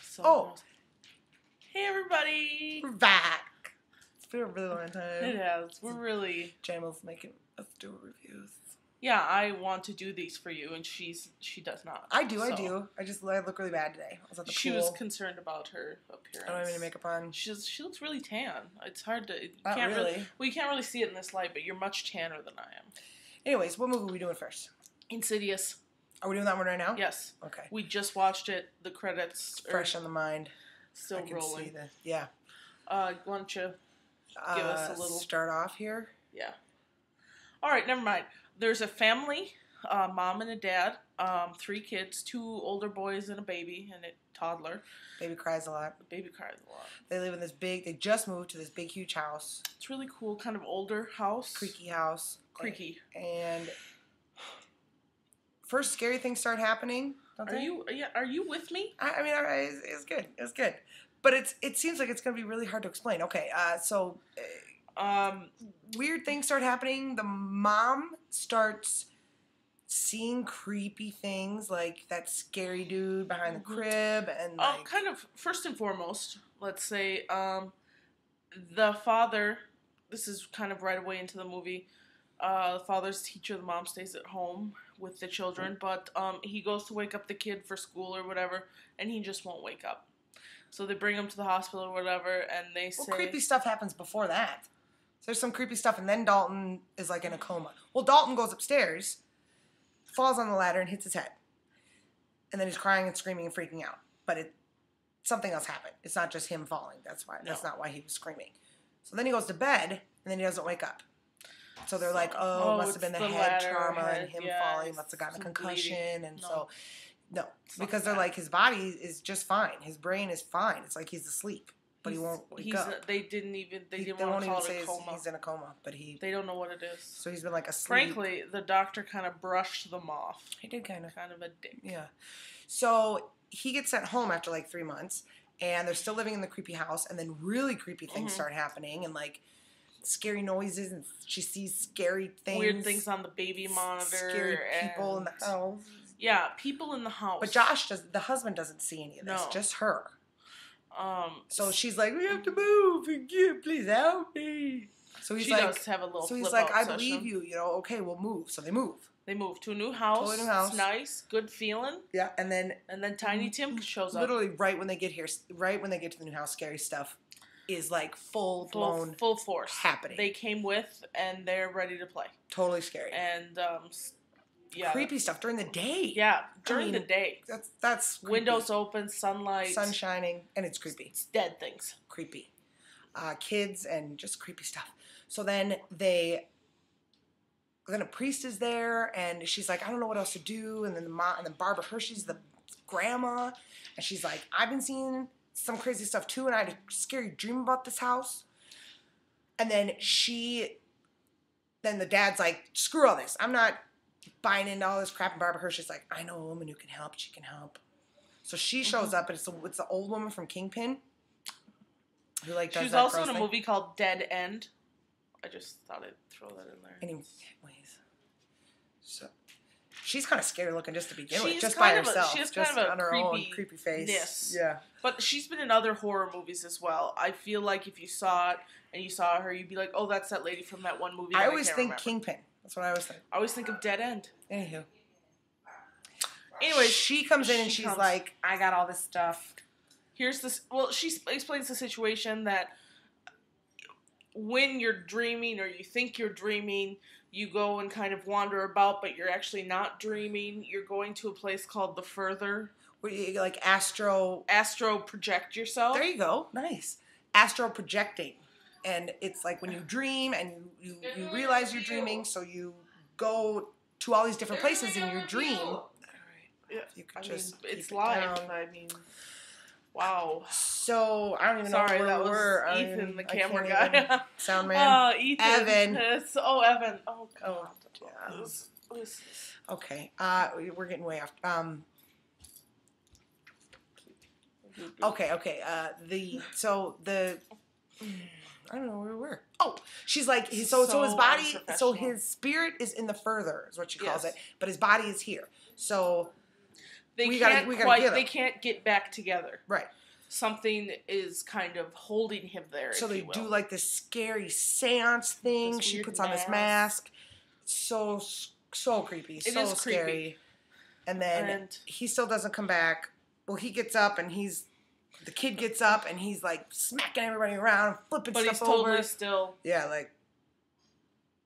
So Oh. Hey, everybody. We're back. It's been a really long time. It has. We're really... Jamal's making us do reviews. Yeah, I want to do these for you, and she does not. I do. I look really bad today. I was at the She pool. was concerned about her appearance. I don't have any makeup on. She looks really tan. It's hard to... Not really. Well, you can't really see it in this light, but you're much tanner than I am. Anyways, what movie are we doing first? Insidious. Are we doing that one right now? Yes. Okay. We just watched it. The credits fresh on the mind. Still rolling. Yeah. Why don't you give us a little... Start off here? Yeah. All right, never mind. There's a family, mom and a dad, 3 kids, 2 older boys and a baby and a toddler. Baby cries a lot. The baby cries a lot. They live in they just moved to this big, huge house. It's really cool, kind of older house. Creaky house. Creaky. And first scary things start happening. Are you with me? I mean, it's good. It's good. But it seems like it's going to be really hard to explain. Okay, so weird things start happening. The mom starts seeing creepy things, like that scary dude behind the crib, and kind of first and foremost, let's say the father. This is kind of right away into the movie. The father's teacher, the mom stays at home with the children, but he goes to wake up the kid for school or whatever, and he just won't wake up. So they bring him to the hospital or whatever, and they say... Well, creepy stuff happens before that. So there's some creepy stuff, and then Dalton is like in a coma. Well, Dalton goes upstairs, falls on the ladder, and hits his head. And then he's crying and screaming and freaking out. But something else happened. It's not just him falling. That's not why he was screaming. So then he goes to bed, and then he doesn't wake up. So they're like, must have been the head trauma and him falling. Must have gotten a concussion. Bleeding. And no, because they're like, his body is just fine. His brain is fine. It's like he's asleep, but he won't wake up. They didn't want to call it a coma. He's in a coma, but they don't know what it is. So he's been like asleep. Frankly, the doctor kind of brushed them off. He did kind of a dick. Yeah. So he gets sent home after like 3 months, and they're still living in the creepy house, and then really creepy things start happening, and like scary noises, and she sees scary things. Weird things on the baby monitor. Scary people in the house. Yeah, people in the house. But the husband doesn't see any of this. No. Just her. So she's like, we have to move. Please help me. So she does have a little. So he's like, I believe you. Okay, we'll move. So they move. They move to a new house. Totally new house. It's nice, good feeling. Yeah, and then Tiny Tim shows up. Literally right when they get here, right when they get to the new house, scary stuff is like full force happening. They came with, and they're ready to play. Totally scary. And yeah, creepy stuff during the day. Yeah, during the day. That's creepy. Windows open, sunlight, sun shining, and it's creepy. It's dead things. Creepy. Kids and just creepy stuff. So then a priest is there, and she's like, I don't know what else to do. And then Barbara Hershey's the grandma, and she's like, I've been seeing some crazy stuff too, and I had a scary dream about this house. And then the dad's like, screw all this. I'm not buying into all this crap. And Barbara Hershey's like, I know a woman who can help. She can help. So she shows up, and it's the old woman from Kingpin who does She's that also in a thing. movie called Dead End. I just thought I'd throw that in there. Anyways, so she's kind of scary looking just to begin with, just by herself. She has just kind of on her own creepy face. Yeah. But she's been in other horror movies as well. I feel like if you saw it and you saw her, you'd be like, oh, that's that lady from that one movie. I always think Kingpin. That's what I always think. I always think of Dead End. Anyway, she comes in and she's like, I got all this stuff. Here's this. Well, she explains the situation that when you're dreaming or you think you're dreaming, you go and kind of wander about, but you're actually not dreaming. You're going to a place called the Further. Where you like astro project yourself. There you go. Nice. Astro projecting. And it's like when you dream and you realize you're dreaming, so you go to all these different places in your dream. All right. Yeah. It's live. I mean, wow. So I don't even know where that we were. Was Ethan, the camera guy. Sound man. Ethan. Evan. Evan. Oh God. Yeah. Okay. We're getting way off. Okay. I don't know where we were. Oh, she's like, so his body, so his spirit is in the Further, is what she calls it, but his body is here. So they gotta get him. They can't get back together. Right. Something is kind of holding him there. So if they you will. do like this scary seance thing. She puts on this mask. So creepy. It so is scary. creepy. And then he still doesn't come back. Well, he gets up and the kid gets up and he's like smacking everybody around, flipping stuff over. But he's totally still. Yeah, like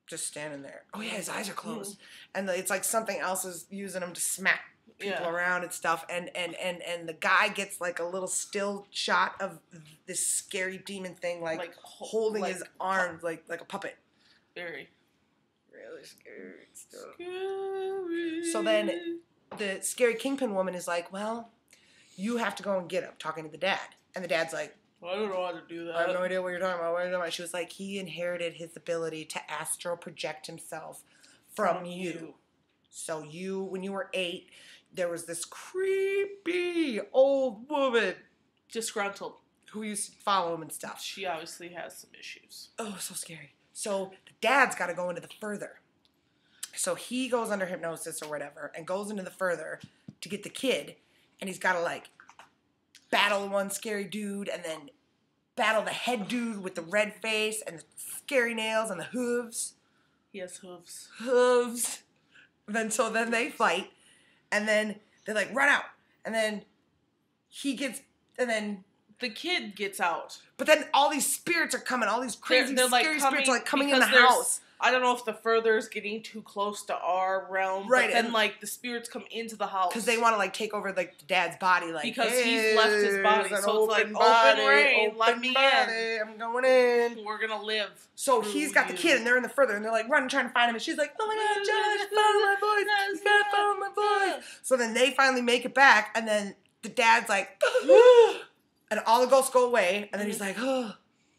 just standing there. Oh yeah, his eyes are closed. And it's like something else is using him to smack people around and stuff. And the guy gets like a little still shot of this scary demon thing, like holding his arms like a puppet. Very. Really scary stuff. Scary. So then the scary kingpin woman is like, well, you have to go and get him, talking to the dad. And the dad's like, I don't know how to do that. I have no idea what you're talking about. What are you talking about? She was like, he inherited his ability to astral project himself from you. So when you were 8, there was this creepy old woman. Disgruntled. Who used to follow him and stuff. She obviously has some issues. Oh, so scary. So the dad's got to go into the further. So he goes under hypnosis or whatever and goes into the further to get the kid. And he's got to like battle one scary dude and then battle the head dude with the red face and the scary nails and the hooves. He has hooves. Hooves. Then they fight. And then they like run out. And then the kid gets out. But then all these spirits are coming. All these crazy, they're scary spirits are like coming in the house. I don't know if the further is getting too close to our realm. Right. But then like the spirits come into the house. Because they want to like take over like the dad's body. Like, because he's left his body. So it's like, body, open reign, let me body, in. I'm going in. We're going to live. So he's got the kid and they're in the further and they're like running trying to find him. And she's like, oh my God, Josh, follow my voice. You got to follow my voice. So then they finally make it back and then the dad's like, and all the ghosts go away. And then he's like, oh.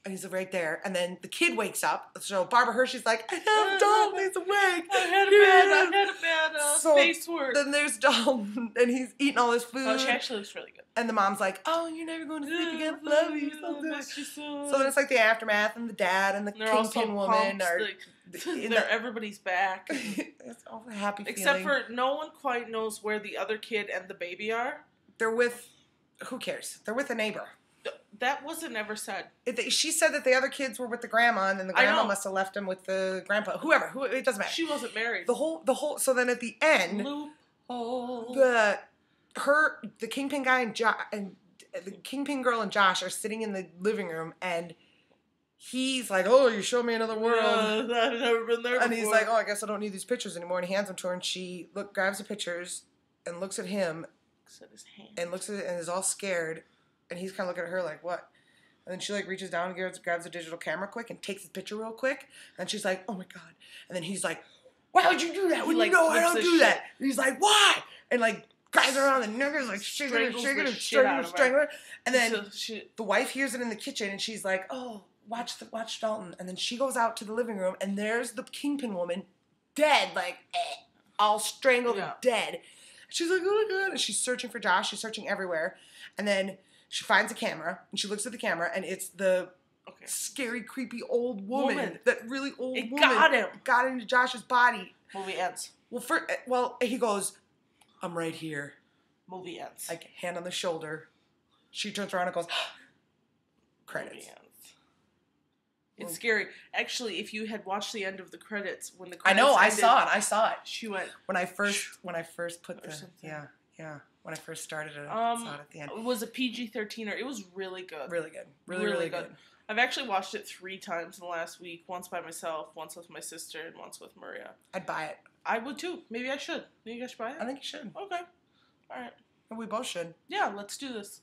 And he's right there. And then the kid wakes up. So Barbara Hershey's like, I have Dalton. He's awake. I had a bad face work. Then there's Dalton. And he's eating all this food. Oh, she actually looks really good. And the mom's like, oh, you're never going to sleep again. I love you. So then it's like the aftermath. And the dad and the kingpin woman are... everybody's back. It's all a happy feeling. Except for no one quite knows where the other kid and the baby are. They're with... Who cares? They're with a neighbor. That wasn't ever said. She said that the other kids were with the grandma, and then the grandma must have left him with the grandpa. Whoever, it doesn't matter. She wasn't married. The whole. So then at the end, loophole. The kingpin guy and the kingpin girl and Josh are sitting in the living room, and he's like, "Oh, you showed me another world. I've never been there." And he's like, "Oh, I guess I don't need these pictures anymore." And he hands them to her, and she grabs the pictures and looks at him, looks at his hand, and looks at it, and is all scared. And he's kind of looking at her like, what? And then she like reaches down and grabs a digital camera quick and takes the picture real quick. And she's like, oh my God. And then he's like, why would you do that? When you know I don't do that. And he's like, why? And like grabs her around the neck, like shaking her. And then the wife hears it in the kitchen and she's like, oh, watch Dalton. And then she goes out to the living room and there's the kingpin woman dead, like all strangled and dead. She's like, oh my God. And she's searching for Josh. She's searching everywhere. And then she finds a camera, and she looks at the camera, and it's the scary, creepy old woman. That really old woman. Got him. Got into Josh's body. Movie ends. He goes, I'm right here. Movie ends. Like, hand on the shoulder. She turns around and goes, credits. Movie ends. It's scary. Actually, if you had watched the end of the credits, when the credits ended, I saw it. She went... When I first put the... Yeah. When I first started it, I saw it at the end. It was a PG-13, or it was really good. Really good. Really good. I've actually watched it 3 times in the last week. Once by myself, once with my sister, and once with Maria. I'd buy it. I would too. Maybe I should. Maybe I should buy it? I think you should. Okay. All right. And we both should. Yeah, let's do this.